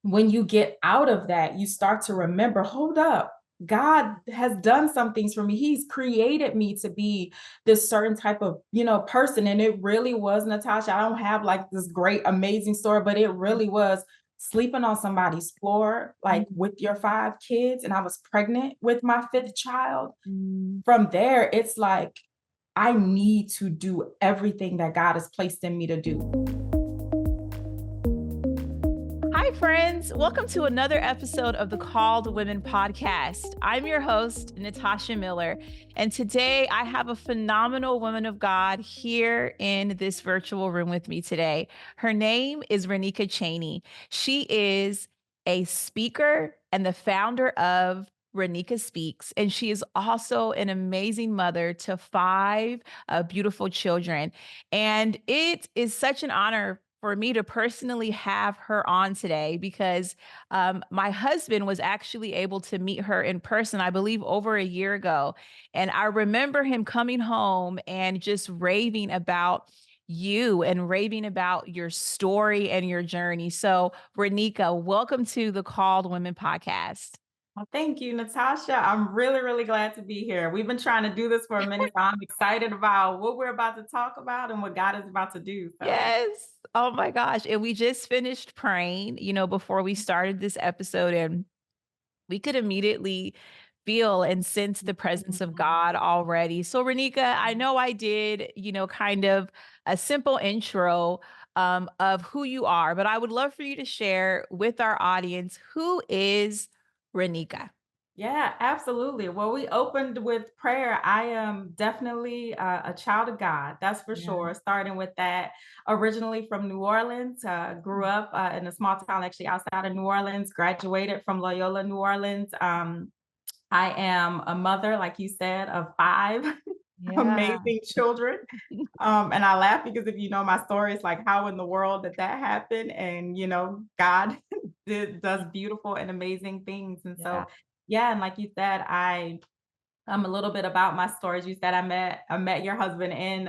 when you get out of that, you start to remember, hold up, God has done some things for me. He's created me to be this certain type of, person. And it really was, Natasha. I don't have like this great, amazing story, but it really was sleeping on somebody's floor, like with your 5 kids. And I was pregnant with my 5th child. From there, it's like, I need to do everything that God has placed in me to do. Hi, friends. Welcome to another episode of the Called Women podcast. I'm your host, Natasha Miller, and today I have a phenomenal woman of God here in this virtual room with me today. Her name is Ranika Chaney. She is a speaker and the founder of Ranika Speaks, and she is also an amazing mother to 5 beautiful children. And it is such an honor for me to personally have her on today because my husband was actually able to meet her in person, I believe, over a year ago. And I remember him coming home and just raving about you and raving about your story and your journey. So, Ranika, welcome to the Called Women podcast. Well, thank you, Natasha. I'm really, really glad to be here. We've been trying to do this for a minute. So I'm excited about what we're about to talk about and what God is about to do. So, Yes. Oh my gosh. And we just finished praying, before we started this episode, and we could immediately feel and sense the presence of God already. So, Ranika, I know I did, kind of a simple intro of who you are, but I would love for you to share with our audience, who is Ranika? yeah, absolutely. Well, we opened with prayer. I am definitely a child of God. That's for Yeah. sure. Starting with that, originally from New Orleans, grew up in a small town actually outside of New Orleans, graduated from Loyola, New Orleans. I am a mother, like you said, of 5 Yeah. amazing children. And I laugh because if you know my story, it's like, how in the world did that happen? And, God does beautiful and amazing things. And Yeah. so, yeah, and like you said, I'm a little bit about my story. As you said, I met your husband in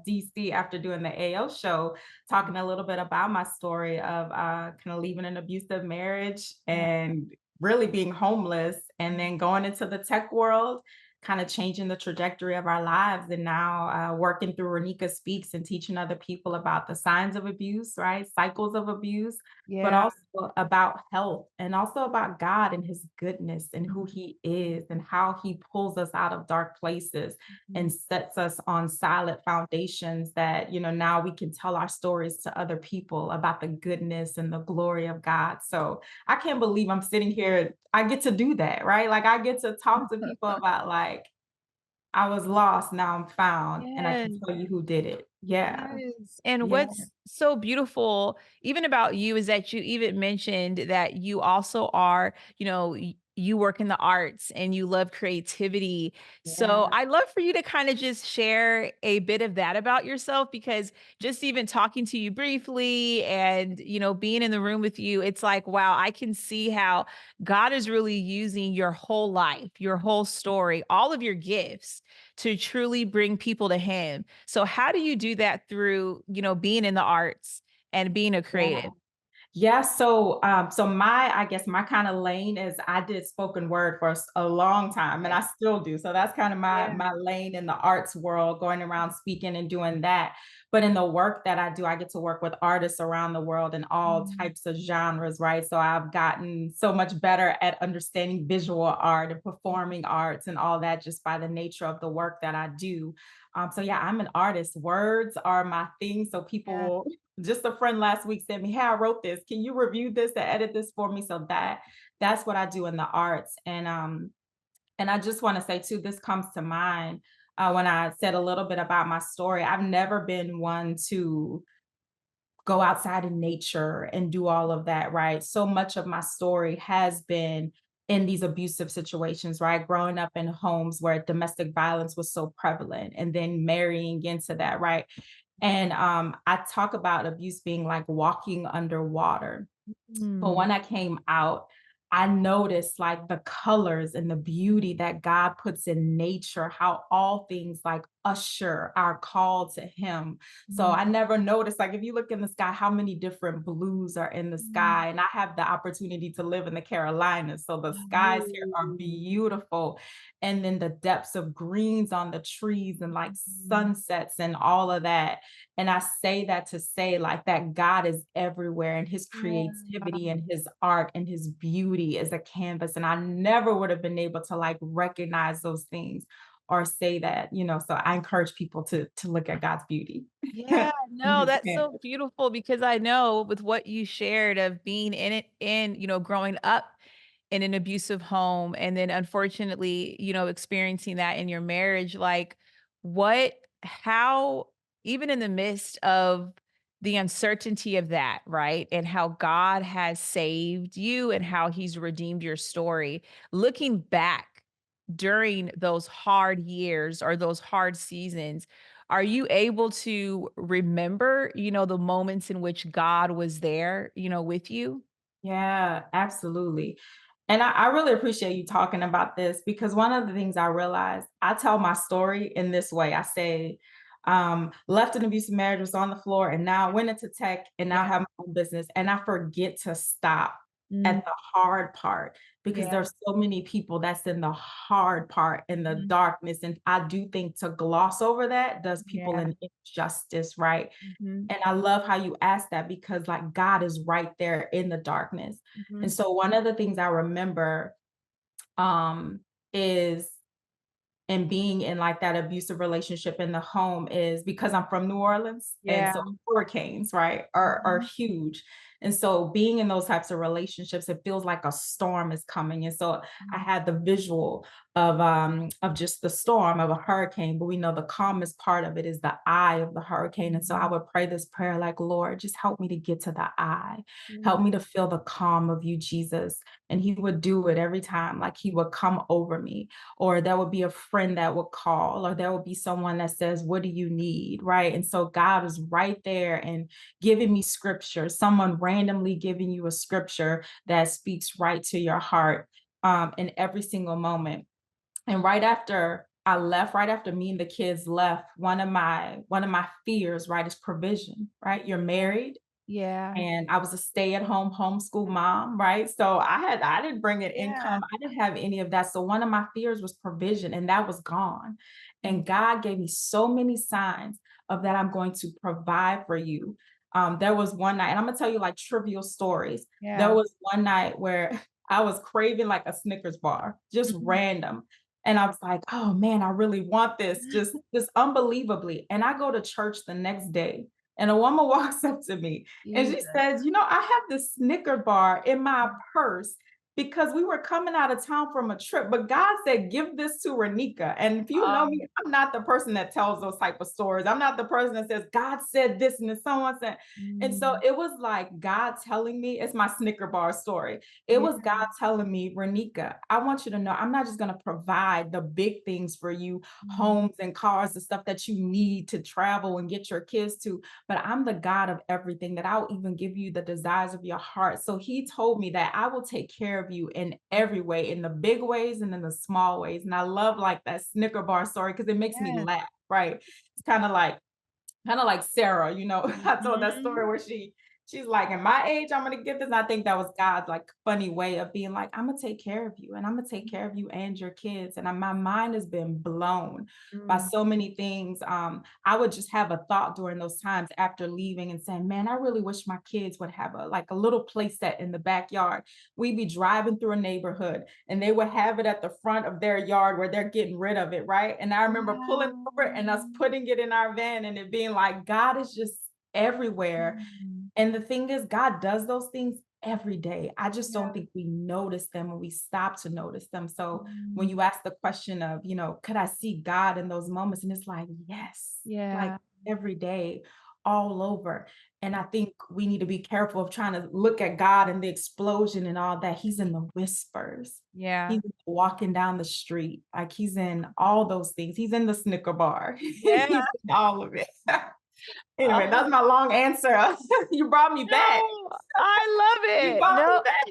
DC after doing the AO show, talking a little bit about my story of kind of leaving an abusive marriage Yeah. and really being homeless, and then going into the tech world, kind of changing the trajectory of our lives, and now working through Ranika Speaks and teaching other people about the signs of abuse, right? Cycles of abuse, but Yeah. also about health, and also about God and his goodness and who he is and how he pulls us out of dark places and sets us on solid foundations that, now we can tell our stories to other people about the goodness and the glory of God. So I can't believe I'm sitting here. I get to do that, right? Like I get to talk to people about like, I was lost, now I'm found, and I Yes. can tell you who did it. Yeah. Yes. And Yeah. what's so beautiful, even about you, is that you even mentioned that you also are, you work in the arts and you love creativity. So Yeah. I'd love for you to kind of just share a bit of that about yourself, because just even talking to you briefly and, being in the room with you, it's like, wow, I can see how God is really using your whole life, your whole story, all of your gifts to truly bring people to him. So how do you do that through, being in the arts and being a Yeah. creative? Yeah, so I guess my kind of lane is I did spoken word for a long time, and Okay. I still do. So that's kind of my Yeah. my lane in the arts world, going around speaking and doing that. But in the work that I do, I get to work with artists around the world in all Mm. types of genres, right? So I've gotten so much better at understanding visual art and performing arts and all that just by the nature of the work that I do. So yeah, I'm an artist. Words are my thing. So people Yeah. will just a friend last week sent me, "Hey, I wrote this. Can you review this and edit this for me?" So that's what I do in the arts. And I just want to say too, this comes to mind when I said a little bit about my story. I've never been one to go outside in nature and do all of that, right? So much of my story has been in these abusive situations, right? Growing up in homes where domestic violence was so prevalent and then marrying into that, right? And I talk about abuse being like walking underwater. But Mm. when I came out, I noticed like the colors and the beauty that God puts in nature, how all things like usher our call to him. So Mhm. I never noticed, like if you look in the sky, how many different blues are in the Mhm. sky. And I have the opportunity to live in the Carolinas. So the skies here are Ooh. beautiful. And then the depths of greens on the trees and like Mhm. sunsets and all of that. And I say that to say like that God is everywhere and his Yeah. creativity and his art and his beauty is a canvas. And I never would have been able to like recognize those things or say that, so I encourage people to look at God's beauty Yeah, in no, his that's so canvas. beautiful because I know with what you shared of being growing up in an abusive home and then unfortunately, experiencing that in your marriage, like how even in the midst of the uncertainty of that, right? And how God has saved you and how he's redeemed your story. Looking back during those hard years or those hard seasons, are you able to remember, the moments in which God was there, with you? Yeah, absolutely. And I really appreciate you talking about this because one of the things I realized, I tell my story in this way. I say, left an abusive marriage, was on the floor, and now went into tech and now Yeah. have my own business. And I forget to stop Mm, at the hard part because yeah. there's so many people that's in the hard part, in the Mhm. darkness. And I do think to gloss over that does people Yeah. an injustice, right? Mhm. And I love how you asked that because like God is right there in the darkness. And Mhm. so one of the things I remember is and being in like that abusive relationship in the home is because I'm from New Orleans, and Yeah. so hurricanes, right, are Mhm. huge. And so being in those types of relationships, it feels like a storm is coming. And so I Mhm. had the visual of just the storm of a hurricane, but we know the calmest part of it is the eye of the hurricane. And so I Mhm. would pray this prayer like, Lord, just help me to get to the eye. Help Mhm. me to feel the calm of you, Jesus. And he would do it every time, like he would come over me, or there would be a friend that would call, or there would be someone that says, what do you need? Right. And so God is right there and giving me scripture, someone randomly giving you a scripture that speaks right to your heart in every single moment. And right after me and the kids left, one of my fears, right, is provision, right? You're married, Yeah. and I was a stay-at-home homeschool mom, right? So I didn't bring in Yeah. income. I didn't have any of that. So one of my fears was provision, and that was gone. Mm. And God gave me so many signs of that I'm going to provide for you. There was one night, and I'm gonna tell you like trivial stories. There Yeah. was one night where I was craving like a Snickers bar, just Mhm. random. And I was like, oh man, I really want this, just unbelievably. And I go to church the next day, and a woman walks up to me and she Jesus. says, I have this Snicker bar in my purse because we were coming out of town from a trip, but God said, give this to Ranika. And if you know me, Um, I'm not the person that tells those type of stories. I'm not the person that says, God said this and then someone said. And so mm, it was like God telling me, it's my Snicker bar story. It yeah. was God telling me, Ranika, I want you to know I'm not just going to provide the big things for you, Mm, homes and cars, the stuff that you need to travel and get your kids to, but I'm the God of everything, that I'll even give you the desires of your heart. So he told me that I will take care of you in every way, in the big ways and in the small ways. And I love like that Snicker bar story because it makes me yeah. laugh, right? It's kind of like Sarah, I told that Mhm. story where she's like, in my age, I'm gonna get this. And I think that was God's like funny way of being like, I'm gonna take care of you and I'm gonna take care of you and your kids. And my mind has been blown by Mm, so many things. I would just have a thought during those times after leaving and saying, man, I really wish my kids would have a little place set in the backyard. We'd be driving through a neighborhood and they would have it at the front of their yard where they're getting rid of it, right? And I remember pulling over and us wow. putting it in our van and it being like, God is just everywhere. Mm, And the thing is, God does those things every day. I just yeah. don't think we notice them when we stop to notice them. So when Mm, you ask the question of, could I see God in those moments? And it's like, yes, like yeah. every day, all over. And I think we need to be careful of trying to look at God and the explosion and all that. He's in the whispers. Yeah. He's walking down the street. Like he's in all those things. He's in the Snicker bar. Yeah. He's in all of it. Anyway, Oh, that's my long answer. You brought me back. no. I love You it. brought me No. back.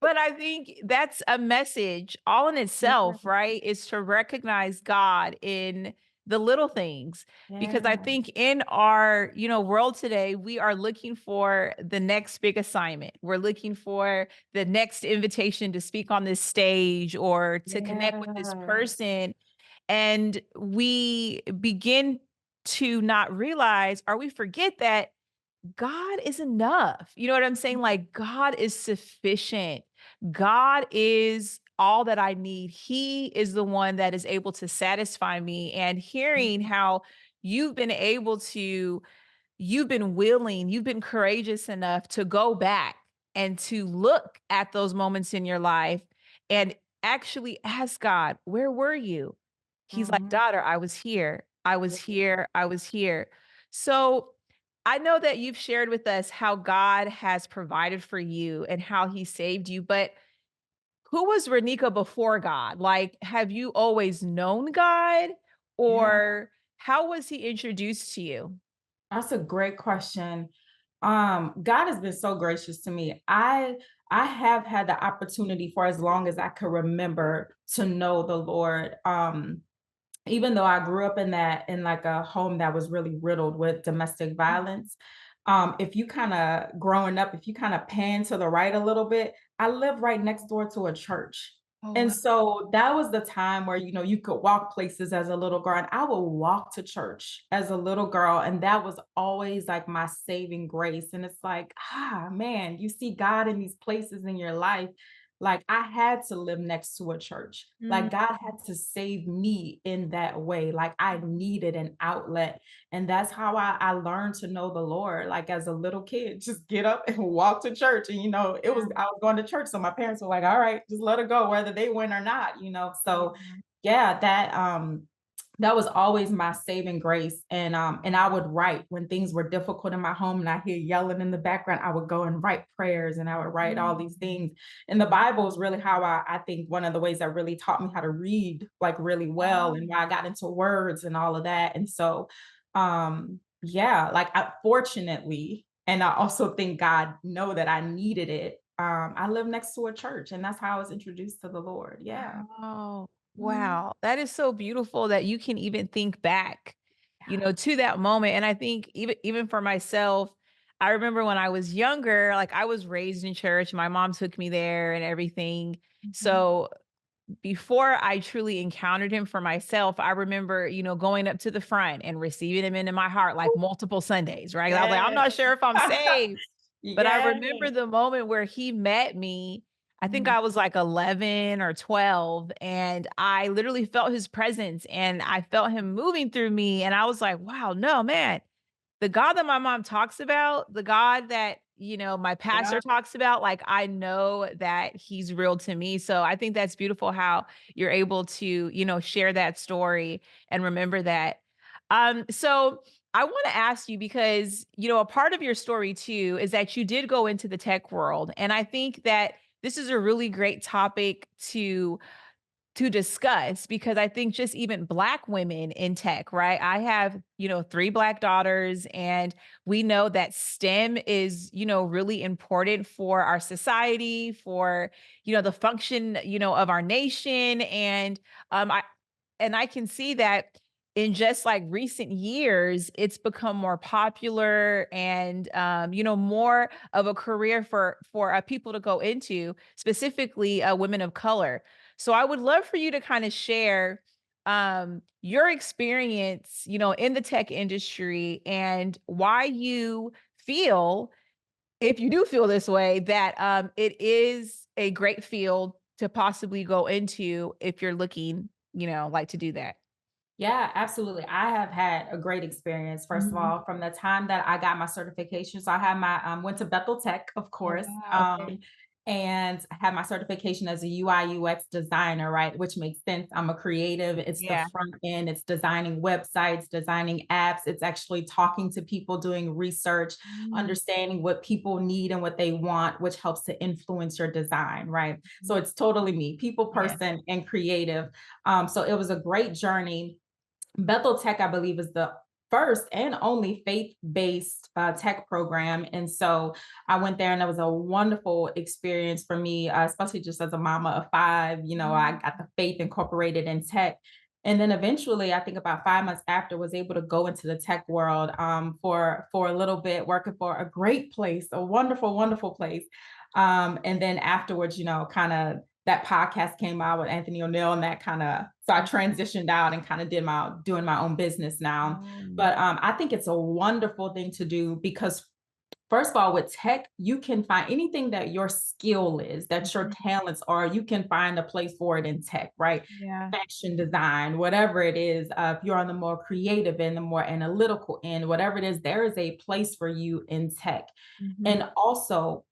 But I think that's a message all in Yeah, itself, right? Is to recognize God in the little things. Because I yeah, think in our, world today, we are looking for the next big assignment. We're looking for the next invitation to speak on this stage or to connect with this yes. person. And we begin to not realize, or we forget that God is enough. You know what I'm saying? Like, God is sufficient. God is all that I need. He is the one that is able to satisfy me. And hearing how you've been able to, you've been willing, you've been courageous enough to go back and to look at those moments in your life and actually ask God, where were you? He's like, Mhm. daughter, I was here. I was here. I was here. So I know that you've shared with us how God has provided for you and how he saved you, but who was Ranika before God? Like, have you always known God Yeah, or how was he introduced to you? that's a great question. God has been so gracious to me. I have had the opportunity for as long as I could remember to know the Lord. Even though I grew up in like a home that was really riddled with domestic violence, if you kind of growing up, if you kind of pan to the right a little bit, I live right next door to a church. Oh, And wow. so that was the time where, you could walk places as a little girl. And I would walk to church as a little girl. And that was always like my saving grace. And it's like, man, you see God in these places in your life. Like I had to live next to a church. Like Mm. God had to save me in that way. Like I needed an outlet. And that's how I learned to know the Lord. Like as a little kid, just get up and walk to church. And I was going to church. So my parents were like, all right, just let her go, whether they win or not. So Yeah. yeah, that was always my saving grace. And I would write when things were difficult in my home and I hear yelling in the background, I would go and write prayers and I would write all these things. And the Bible is really how I think one of the ways that really taught me how to read like really well and why I got into words and all of that. And so yeah, like I fortunately, and I also think God know that I needed it. I live next to a church and that's how I was introduced to the Lord. Yeah. Oh, Mhm. wow. That is so beautiful that you can even think back, to that moment. And I think even for myself, I remember when I was younger, like I was raised in church. My mom took me there and everything. Mhm. So before I truly encountered him for myself, I remember, going up to the front and receiving him into my heart like multiple Sundays, right? I was like, I'm Yes. not sure if I'm saved. But I Yes. remember the moment where he met me. I think Mhm. I was like 11 or 12, and I literally felt his presence and I felt him moving through me. And I was like, wow, no, man, the God that my mom talks about, the God that, my pastor Yeah. talks about, like, I know that he's real to me. So I think that's beautiful how you're able to, share that story and remember that. So I want to ask you because, a part of your story too is that you did go into the tech world. And I think that this is a really great topic to discuss because I think just even Black women in tech, right? I have, 3 Black daughters, and we know that STEM is, really important for our society, for, the function, of our nation. And I can see that in just like recent years, it's become more popular and more of a career for people to go into, specifically women of color. So I would love for you to kind of share your experience, in the tech industry and why you feel, if you do feel this way, that it is a great field to possibly go into if you're looking, like to do that. Yeah, absolutely. I have had a great experience, first of Mhm. all, from the time that I got my certification. So I had my went to Bethel Tech, of Oh, course. wow. Okay. And I had my certification as a UI UX designer, right? Which makes sense. I'm a creative. It's the Yeah. front end, it's designing websites, designing apps, it's actually talking to people, doing research, Mm, understanding what people need and what they want, which helps to influence your design, right? So mhm. it's totally me, people Yeah. person and creative. So it was a great journey. Bethel Tech, I believe, is the first and only faith-based tech program. And so I went there and it was a wonderful experience for me, especially just as a mama of five. I Mhm. got the faith incorporated in tech. And then eventually, I think about 5 months after, was able to go into the tech world for a little bit, working for a great place, a wonderful, wonderful place. And then afterwards, kind of that podcast came out with Anthony O'Neill, and that kind of, so I transitioned out and kind of doing my own business now. Um, But I think it's a wonderful thing to do because, first of all, with tech, you can find anything that your skill is, that your mhm. talents are, you can find a place for it in tech, right? Yeah. Fashion design, whatever it is, if you're on the more creative and the more analytical end, whatever it is, there is a place for you in tech. Mhm. And also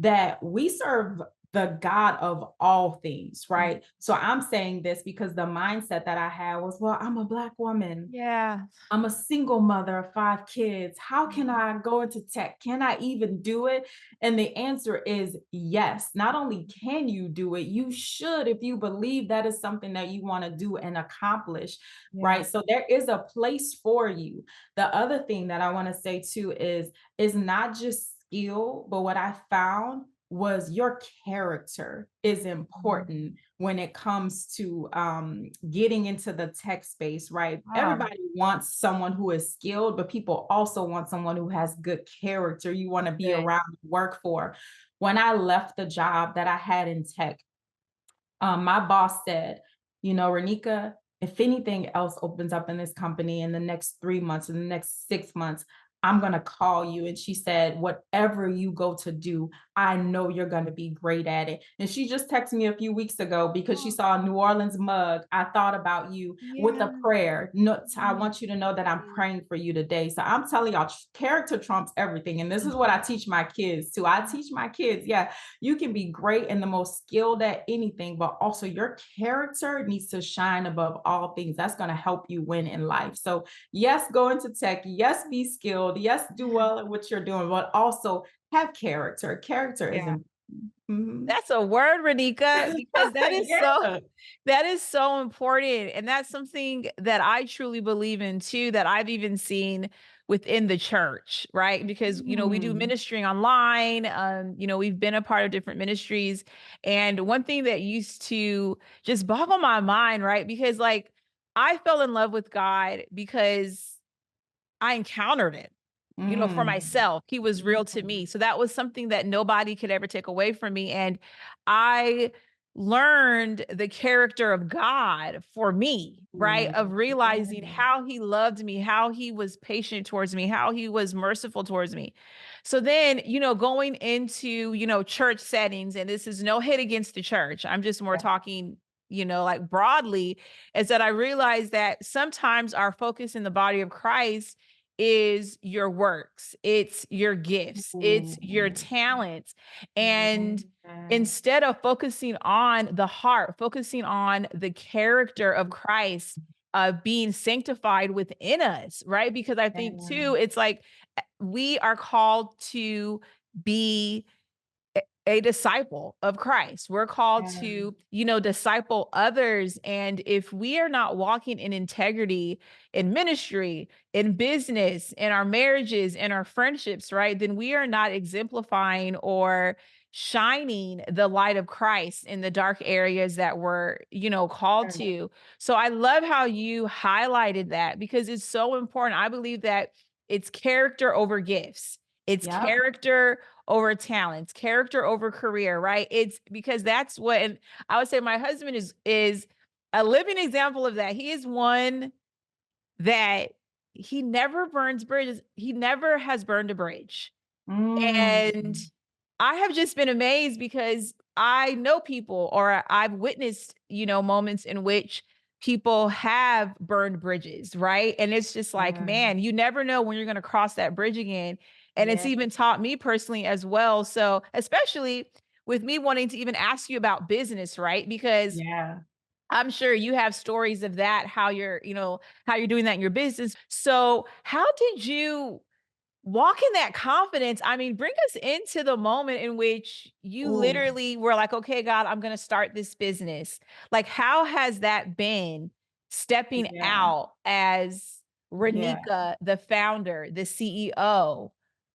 that we serve the God of all things, Mm. right? So I'm saying this because the mindset that I had was, well, I'm a Black woman. Yeah. I'm a single mother of 5 kids. How can Mhm. I go into tech? Can I even do it? And the answer is yes. Not only can you do it, you should, if you believe that is something that you want to do and accomplish, Yeah. right? So there is a place for you. The other thing that I want to say too is not just skill, but what I found was your character is Mhm. important when it comes to getting into the tech space, right? Wow. Everybody wants someone who is skilled, but people also want someone who has good character you want to be Good. around and work for. When I left the job that I had in tech, my boss said, Ranika, if anything else opens up in this company in the next 3 months, in the next 6 months, I'm going to call you. And she said, whatever you go to do, I know you're going to be great at it. And she just texted me a few weeks ago because she Oh, saw a New Orleans mug. I thought about you with yeah. a prayer. No, I Mhm. want you to know that I'm Mm. praying for you today. So I'm telling y'all, character trumps everything. And this is what I teach my kids too. I teach my kids, yeah, you can be great and the most skilled at anything, but also your character needs to shine above all things. That's going to help you win in life. So, yes, go into tech. Yes, be skilled. Yes, do well at what you're doing, but also have character. Character is Yeah. important. Mhm. That's a word, Ranika, because Yeah. that is so important. And that's something that I truly believe in too, that I've even seen within the church, right? Because, we do Mm. ministry online. We've been a part of different ministries. And one thing that used to just boggle my mind, right? Because like I fell in love with God because I encountered him, for Mm. myself. He was real to Mm. me. So that was something that nobody could ever take away from me. And I learned the character of God for me, right? Mm. Of realizing Yeah. how he loved me, how he was patient towards me, how he was merciful towards me. So then, going into, church settings, and this is no hit against the church. I'm just more talking, like broadly, is that I realized that sometimes our focus in the body of Christ is your works, it's your gifts, it's your Mm. talents. And Yeah. instead of focusing on the heart, focusing on the character of Christ, being sanctified within us, right? Because I think Yeah. too, it's like we are called to be a disciple of Christ. We're called Yeah. to, disciple others. And if we are not walking in integrity in ministry, in business, in our marriages, in our friendships, right, then we are not exemplifying or shining the light of Christ in the dark areas that we're, called Yeah. to. So I love how you highlighted that because it's so important. I believe that it's character over gifts. It's Yep. character over talents, character over career, right? It's because that's what, and I would say my husband is a living example of that. He is one that he never burns bridges. He never has burned a bridge. And Mm. I have just been amazed because I know people or I've witnessed, moments in which people have burned bridges, right? And it's just like, Yeah. man, you never know when you're going to cross that bridge again. And it's Yeah. even taught me personally as well. So, especially with me wanting to even ask you about business, right? Because Yeah. I'm sure you have stories of that, how you're doing that in your business. So, how did you walk in that confidence? I mean, bring us into the moment in which you Ooh. literally were like, "Okay, God, I'm gonna start this business." Like, how has that been stepping Yeah. out as Yeah. Ranika, the founder, the CEO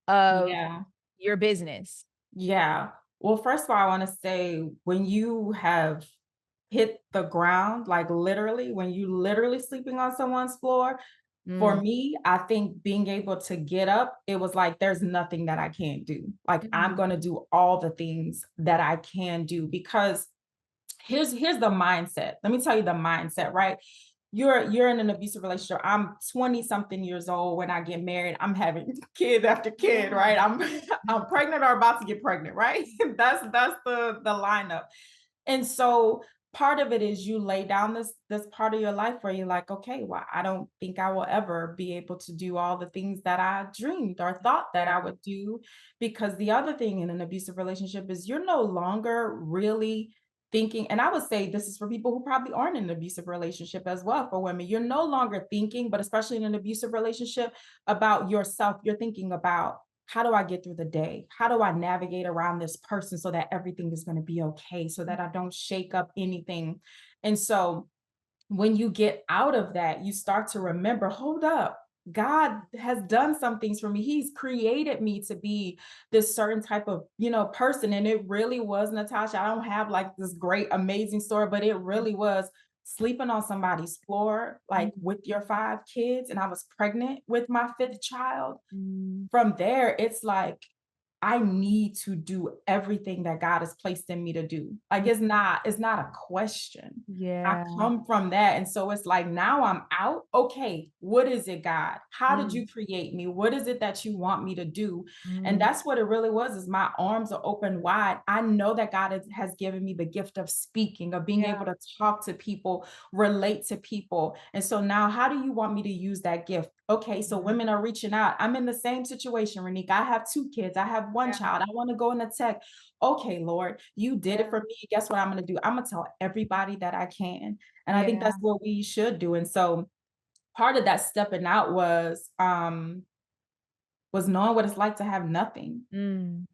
of Yeah. your business? Yeah. Well, first of all, I want to say when you have hit the ground, like literally, when you literally sleeping on someone's floor, for Mm, me, I think being able to get up, it was like there's nothing that I can't do. Like I'm mm, going to do all the things that I can do because here's the mindset. Let me tell you the mindset, right? You're in an abusive relationship. I'm 20 something years old when I get married. I'm having kid after kid, yeah. right? I'm I'm pregnant or about to get pregnant, right? That's the lineup. And so part of it is you lay down this part of your life where you're like, okay, well, I don't think I will ever be able to do all the things that I dreamed or thought that I Yeah. would do. Because the other thing in an abusive relationship is you're no longer really thinking, and I would say this is for people who probably aren't in an abusive relationship as well, for women. You're no longer thinking, but especially in an abusive relationship, about yourself. You're thinking about, how do I get through the day? How do I navigate around this person so that everything is going to be okay, so that I don't shake up anything? And so when you get out of that, you start to remember, hold up, God has done some things for me. He's created me to be this certain type of, person. And it really was, Natasha. I don't have like this great, amazing story, but it really was sleeping on somebody's floor, like Mm, with your 5 kids. And I was pregnant with my fifth child. mm, From there, it's like, I need to do everything that God has placed in me to do. Like mm. it's not a question. I Yeah. come from that. And so it's like now I'm out. Okay, what is it, God? How did Mm, you create me? What is it that you want me to do? And mm. that's what it really was, is my arms are open wide. I know that God has given me the gift of speaking, of being Yeah. able to talk to people, relate to people. And so now how do you want me to use that gift? Okay, so Mm. women are reaching out. I'm in the same situation, Ranika. I have 2 kids. I have one Yeah. child. I want to go into tech. Okay, Lord, you did it Yeah. for me. Guess what I'm going to do? I'm going to tell everybody that I can. And I think Yeah. that's what we should do. And so part of that stepping out was knowing what it's like to have nothing. Mm,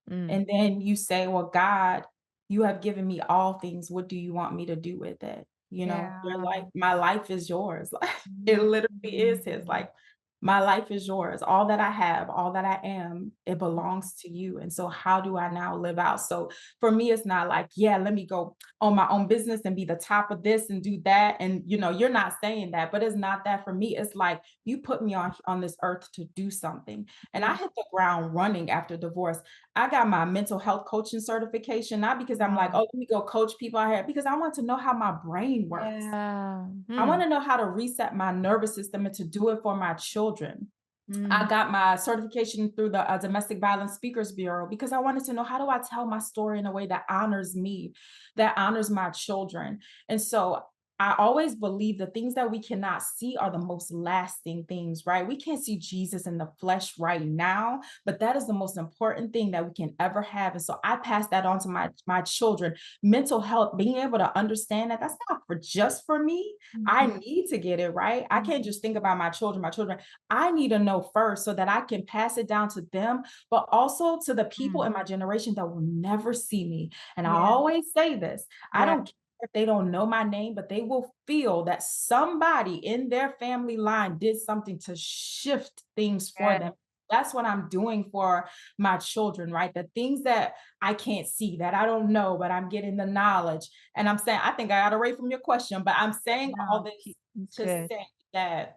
mm. And then you say, well, God, you have given me all things. What do you want me to do with it? Your Yeah. life, my life is yours. Like it literally is his. Mm. Like my life is yours. All that I have, all that I am, it belongs to you. And so how do I now live out? So for me, it's not like, yeah, let me go own my own business and be the top of this and do that. And you're not saying that, but it's not that for me. It's like you put me on this earth to do something. And I Yeah. hit the ground running after divorce. I got my mental health coaching certification, not because I'm like, Wow. oh, let me go coach people out here, because I want to know how my brain works. Yeah. I want Mm, to know how to reset my nervous system and to do it for my children. I mm. got my certification through the Domestic Violence Speakers Bureau because I wanted to know, how do I tell my story in a way that honors me, that honors my children. And so I always believe the things that we cannot see are the most lasting things, right? We can't see Jesus in the flesh right now, but that is the most important thing that we can ever have. And so I pass that on to my children. Mental health, being able to understand that that's not for just for me. I Mhm. need to get it right. I can't just think about my children. I need to know first so that I can pass it down to them, but also to the people Mm. in my generation that will never see me. And I Yeah. always say this, I Yeah. don't care if they don't know my name, but they will feel that somebody in their family line did something to shift things for Yeah. them. That's what I'm doing for my children, right? The things that I can't see, that I don't know, but I'm getting the knowledge. And I'm saying, I think I got away from your question, but I'm saying all No, this it's to good. say that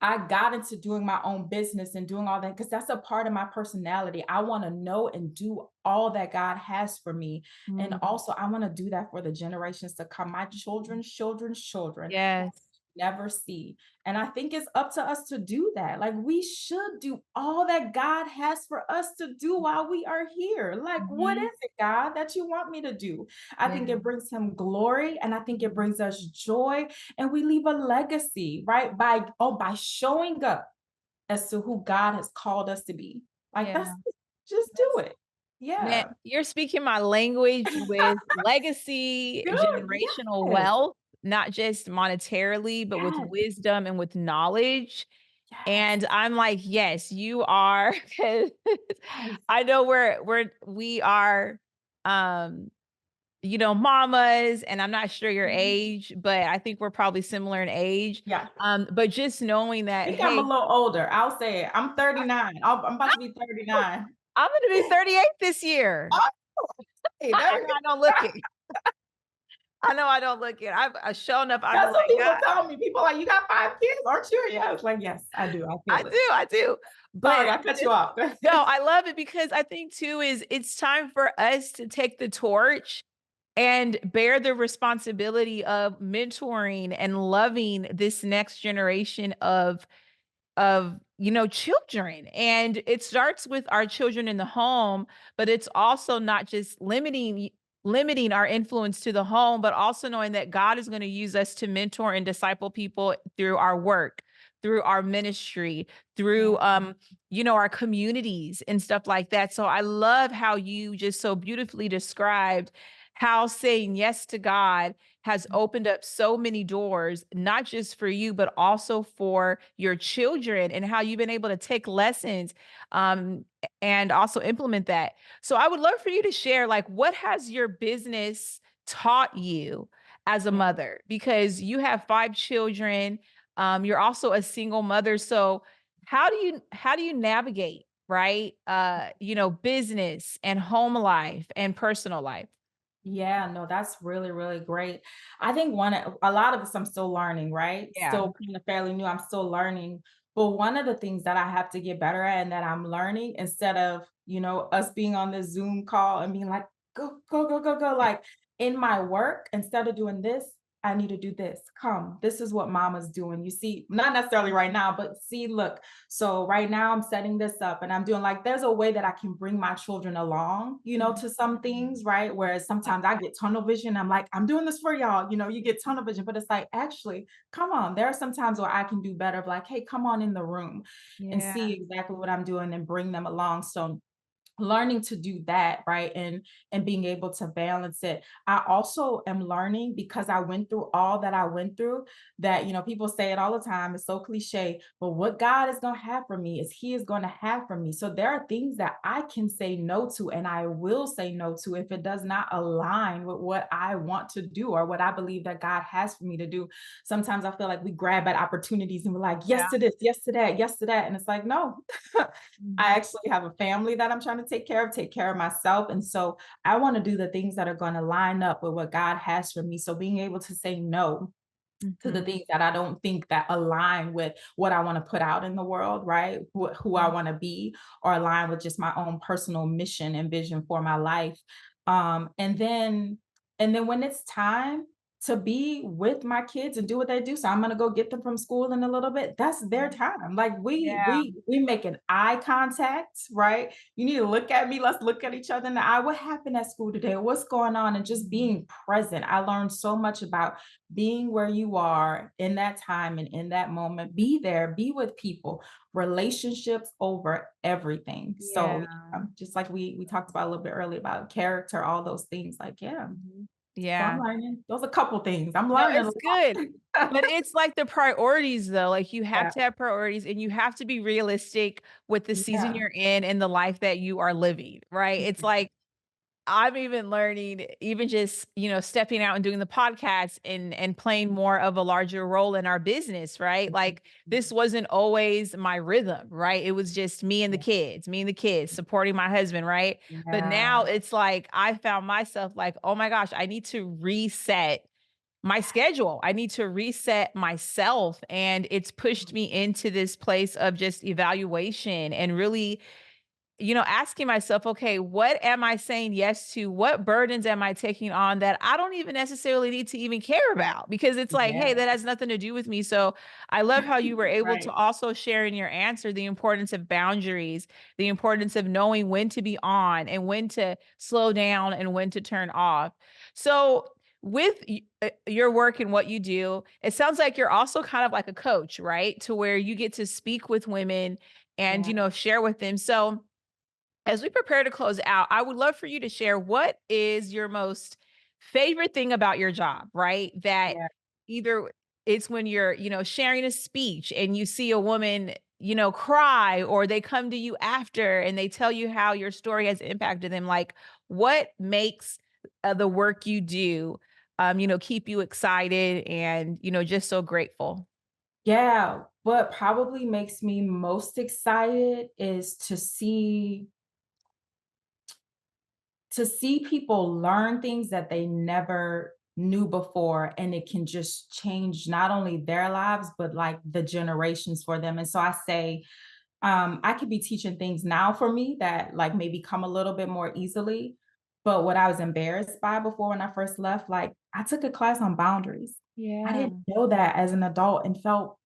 I got into doing my own business and doing all that because that's a part of my personality. I want to know and do all that God has for me. And Mm. also, I want to do that for the generations to come, my children's children's children, Yes. never see. And I think it's up to us to do that. Like we should do all that God has for us to do while we are here. Like, what Mhm. is it, God, that you want me to do? I think Yeah. it brings him glory and I think it brings us joy and we leave a legacy, right? By showing up as to who God has called us to be. Like that's Yeah. just do That's it. man, Yeah. you're speaking my language with legacy, Good. generational Yes. wealth, not just monetarily, but with Yes. wisdom and with knowledge. Yes. And I'm like, yes, you are. 'Cause Yes. I know we are, um, mamas, and I'm not sure your Mhm. age, but I think we're probably similar in age. Yeah. But just knowing I that, think I'm a hey, little older. I'll say it. I'm 39. I'm about to be 39. I'm gonna be 38 this year. Oh, hey, I, there I we know go. I don't look it. I know I don't look it. I've shown up. I'd be That's what like, people God, tell me. People are like, "You got 5 kids, aren't you?" Yeah, I was like, "Yes, I do. I I feel it." do, I do. But Sorry, I cut you just off. no, I love it because I think too is it's time for us to take the torch and bear the responsibility of mentoring and loving this next generation of children. And it starts with our children in the home, but it's also not just limiting our influence to the home, but also knowing that God is going to use us to mentor and disciple people through our work, through our ministry, Yeah. through our communities and stuff like that. So I love how you just so beautifully described how saying yes to God has opened up so many doors, not just for you, but also for your children, and how you've been able to take lessons um, and also implement that. So I would love for you to share, like, what has your business taught you as a Yeah. mother? Because you have 5 children. You're also a single mother. So how do you navigate, right? Business and home life and personal life. Yeah, no, that's really, really great. I think a lot of this I'm still learning, right? Yeah. Still kind of fairly new. I'm still learning. But one of the things that I have to get better at and that I'm learning instead of, us being on this Zoom call and being like, go, go, go, go, go, like in my work, instead of doing this, I need to do this. Come, this is what mama's doing. You see, not necessarily right now, but see, look, so right now I'm setting this up and I'm doing like there's a way that I can bring my children along, Mhm. to some things, right? Whereas sometimes I get tunnel vision. I'm like, I'm doing this for y'all. You get tunnel vision, but it's like, actually, come on. There are some times where I can do better of like, hey, come on in the room and Yeah. see exactly what I'm doing and bring them along. So learning to do that, right, and being able to balance it. I also am learning, because I went through all that I went through, that people say it all the time, it's so cliche, but what God is going to have for me is he is going to have for me. So there are things that I can say no to, and I will say no to if it does not align with what I want to do or what I believe that God has for me to do. Sometimes I feel like we grab at opportunities and we're like, yes Yeah. to this, yes to that, yes to that, and it's like, no. I Mhm. actually have a family that I'm trying to take care of myself. And so I want to do the things that are going to line up with what God has for me. So being able to say no to the Mhm. things that I don't think that align with what I want to put out in the world, right? Who I Mhm. want to be, or align with just my own personal mission and vision for my life. And then when it's time to be with my kids and do what they do, so I'm gonna go get them from school in a little bit. That's their time. Like Yeah. we make an eye contact, right? You need to look at me. Let's look at each other in the eye. What happened at school today? What's going on? And just being present. I learned so much about being where you are in that time and in that moment. Be there, be with people, relationships over everything. Yeah. So just like we talked about a little bit earlier about character, all those things. Like, yeah. Mhm. So I'm Yeah. learning. Those a couple things. I'm No, learning a it's good. lot. But it's like the priorities though. Like you have Yeah. to have priorities and you have to be realistic with the season Yeah. you're in and the life that you are living, right? It's Mhm. like I'm even learning, even just, stepping out and doing the podcast and playing more of a larger role in our business, right? Like this wasn't always my rhythm, right? It was just me and the kids supporting my husband, right? But Yeah. now it's like I found myself like, oh my gosh, I need to reset my schedule. I need to reset myself. And it's pushed me into this place of just evaluation and really asking myself, okay, what am I saying yes to? What burdens am I taking on that I don't even necessarily need to even care about? Because it's like, hey, Yeah. that has nothing to do with me. So I love how you were able to Right. also share in your answer the importance of boundaries, the importance of knowing when to be on and when to slow down and when to turn off. So, with your work and what you do, it sounds like you're also kind of like a coach, right? To where you get to speak with women and, Yeah. share with them. So, as we prepare to close out, I would love for you to share what is your most favorite thing about your job, right? That Yeah. either it's when you're, sharing a speech and you see a woman, cry, or they come to you after and they tell you how your story has impacted them. Like, what makes the work you do, keep you excited and, just so grateful? Yeah, what probably makes me most excited is to see people learn things that they never knew before, and it can just change not only their lives but like the generations for them. And so I say, I could be teaching things now for me that like maybe come a little bit more easily. But what I was embarrassed by before when I first left, like I took a class on boundaries. I Yeah. didn't know that as an adult and felt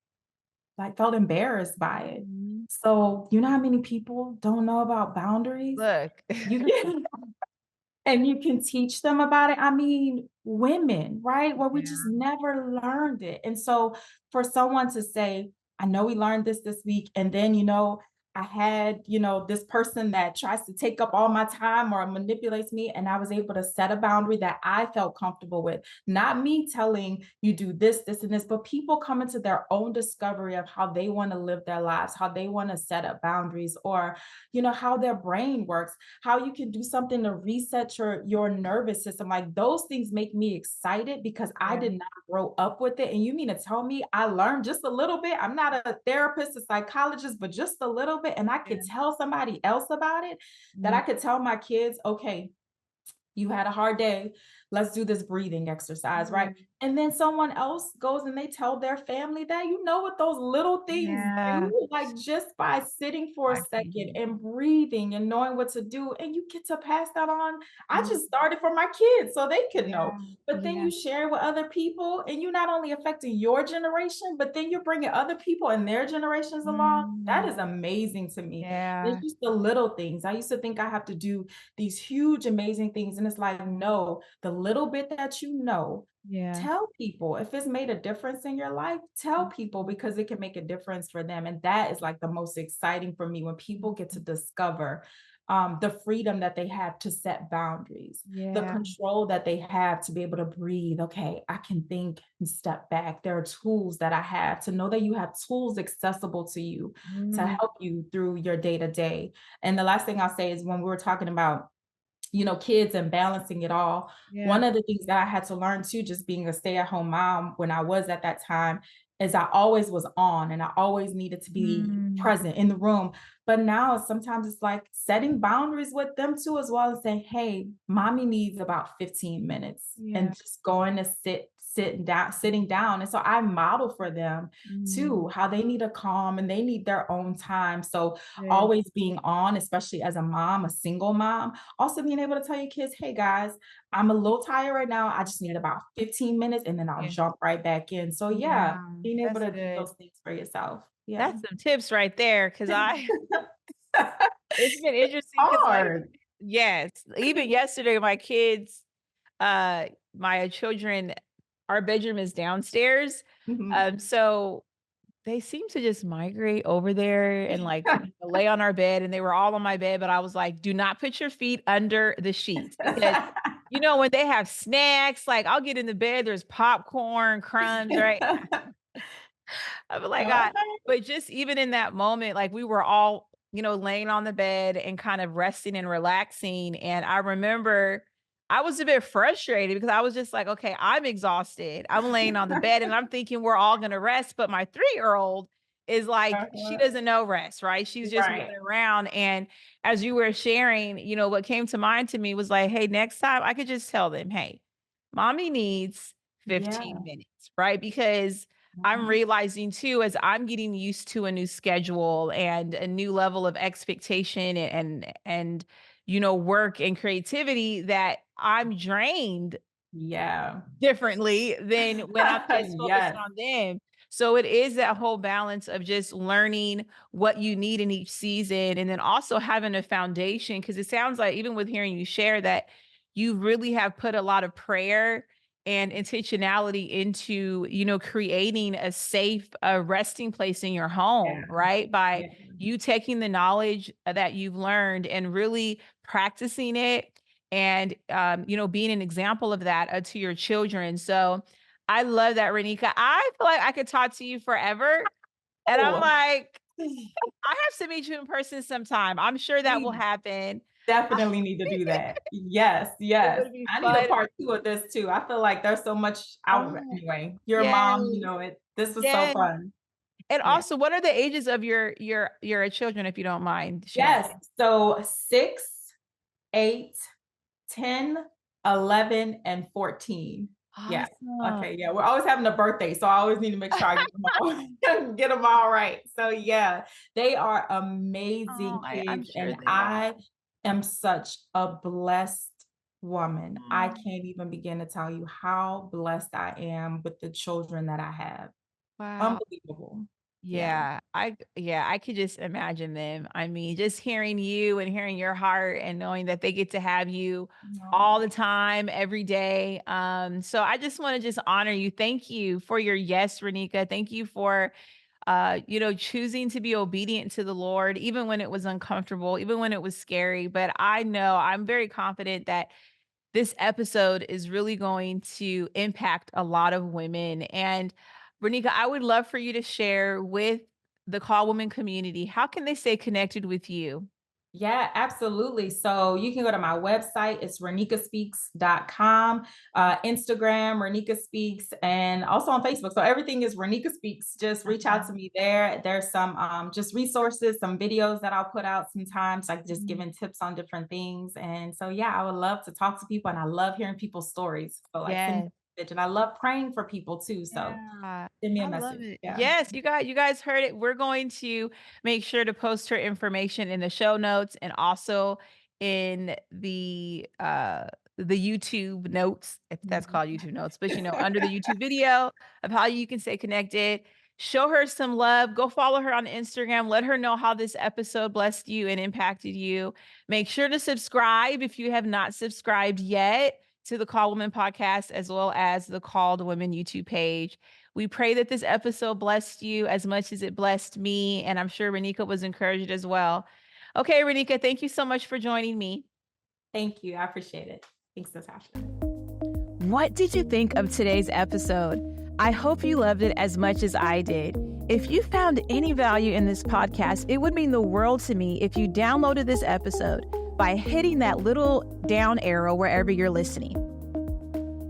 embarrassed by it. Mhm. So you know how many people don't know about boundaries? Look. You can and you can teach them about it. I mean, women, right? Where we just Yeah. never learned it. And so for someone to say, I know we learned this week, and then, I had, this person that tries to take up all my time or manipulates me, and I was able to set a boundary that I felt comfortable with. Not me telling you do this, and this, but people come into their own discovery of how they want to live their lives, how they want to set up boundaries, or, how their brain works, how you can do something to reset your nervous system. Like those things make me excited because I Yeah. did not grow up with it. And you mean to tell me I learned just a little bit? I'm not a therapist, a psychologist, but just a little bit. And I Yeah. could tell somebody else about it, that I Mhm. could tell my kids, okay, you had a hard day. Let's do this breathing exercise, right? And then someone else goes and they tell their family that, what those little things Yeah. do, like just by sitting for a I can second do and breathing and knowing what to do. And you get to pass that on. I Mhm. just started for my kids so they could know. Yeah. But then Yeah. you share with other people, and you're not only affecting your generation, but then you're bringing other people and their generations along. That Mm. is amazing to me. It's Yeah. just the little things. I used to think I have to do these huge, amazing things. And it's like, no, the little bit that Yeah. tell people. If it's made a difference in your life, tell people Mhm. because it can make a difference for them. And that is like the most exciting for me when people get to Mhm. discover the freedom that they have to set boundaries, the Yeah. control that they have to be able to breathe. Okay, I can think and step back. There are tools that I have to know that you have tools accessible to you to Mm. help you through your day to day. And the last thing I'll say is when we were talking about kids and balancing it all. Yeah. One of the things that I had to learn too, just being a stay-at-home mom when I was at that time, is I always was on and I always needed to be Mm. present in the room. But now sometimes it's like setting boundaries with them too, as well as saying, hey, mommy needs about 15 minutes Yeah. and just going to sitting down. And so I model for them Mm. too, how they need a calm and they need their own time. So Good. always being on, especially as a mom, a single mom, also being able to tell your kids, hey guys, I'm a little tired right now. I just need about 15 minutes and then I'll Yeah. jump right back in. So yeah, Yeah. being able That's to do good. those things for yourself. Yeah. That's some tips right there, because it's been It's interesting because, like, hard. yes, even yesterday, my kids, my children, our bedroom is downstairs. Mhm. So they seem to just migrate over there and, like, lay on our bed, and they were all on my bed, but I was like, "Do not put your feet under the sheets," because, when they have snacks, like, I'll get in the bed, there's popcorn, crumbs, right? I feel like I Okay. but just even in that moment, like, we were all, laying on the bed and kind of resting and relaxing, and I remember I was a bit frustrated because I was just like, "Okay, I'm exhausted. I'm laying on the bed, and I'm thinking we're all gonna rest," but my three-year-old is like, she Uh-huh. doesn't know rest, right? She's just Right. running around, and as you were sharing, what came to mind to me was like, "Hey, next time I could just tell them, 'Hey, mommy needs 15 Yeah. minutes,'" right? Because I'm Mhm. realizing too, as I'm getting used to a new schedule and a new level of expectation and work and creativity, that I'm drained Yeah. differently than when I'm just focusing Yes. on them. So it is that whole balance of just learning what you need in each season and then also having a foundation, because it sounds like, even with hearing you share, that you really have put a lot of prayer and intentionality into, creating a safe resting place in your home, Yeah. right? By Yeah. you taking the knowledge that you've learned and really practicing it, and being an example of that to your children. So I love that, Ranika. I feel like I could talk to you forever, and I'm Oh. like, I have to meet you in person sometime. I'm sure that will Please. happen. Definitely need to do that. Yes, It yes. would be I need a fun. part 2 of this too. I feel like there's so much out Oh, anyway. You're a yes, mom, this was so yes. fun. And Yeah. also, what are the ages of your children, if you don't mind Yes. sharing? So 6, 8, 10, 11, and 14. Yeah. Awesome. Okay. Yeah. We're always having a birthday. So I always need to make sure I get them all, get them all right. So yeah, they are Oh, amazing I'm kids. sure And they I are. am such a blessed woman. I Mm. can't even begin to tell you how blessed I am with the children that I have. Wow. Unbelievable. Yeah. Yeah, I could just imagine them. I mean, just hearing you and hearing your heart and knowing that they get to have you all No. the time, every day. So I just want to just honor you. Thank you for your yes, Ranika. Thank you for choosing to be obedient to the Lord, even when it was uncomfortable, even when it was scary. But I know I'm very confident that this episode is really going to impact a lot of women. And Bernika, I would love for you to share with the Call Woman community, how can they stay connected with you? Yeah, absolutely. So you can go to my website. It's ranikaspeaks.com, Instagram, Ranika Speaks, and also on Facebook. So everything is Ranika Speaks. Just reach out to me there. There's some just resources, some videos that I'll put out sometimes, like just Mhm. giving tips on different things. And so, yeah, I would love to talk to people and I love hearing people's stories. So like send me Yes. a message. And I love praying for people too. So Yeah, send me a I love message. it. Yeah. Yes, you guys heard it. We're going to make sure to post her information in the show notes and also in the YouTube notes, if that's Mhm. called YouTube notes, but under the YouTube video of how you can stay connected. Show her some love. Go follow her on Instagram. Let her know how this episode blessed you and impacted you. Make sure to subscribe if you have not subscribed yet to the Call Women podcast, as well as the Called Women YouTube page. We pray that this episode blessed you as much as it blessed me. And I'm sure Ranika was encouraged as well. Okay, Ranika, thank you so much for joining me. Thank you. I appreciate it. Thanks, Natasha. What did you think of today's episode? I hope you loved it as much as I did. If you found any value in this podcast, it would mean the world to me if you downloaded this episode by hitting that little down arrow wherever you're listening.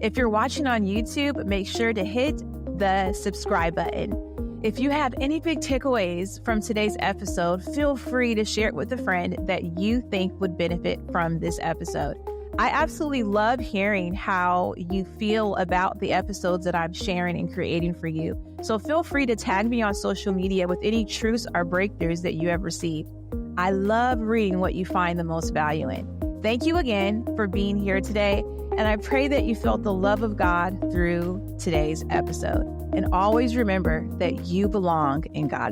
If you're watching on YouTube, make sure to hit the subscribe button. If you have any big takeaways from today's episode, feel free to share it with a friend that you think would benefit from this episode. I absolutely love hearing how you feel about the episodes that I'm sharing and creating for you. So feel free to tag me on social media with any truths or breakthroughs that you have received. I love reading what you find the most value in. Thank you again for being here today. And I pray that you felt the love of God through today's episode. And always remember that you belong in God's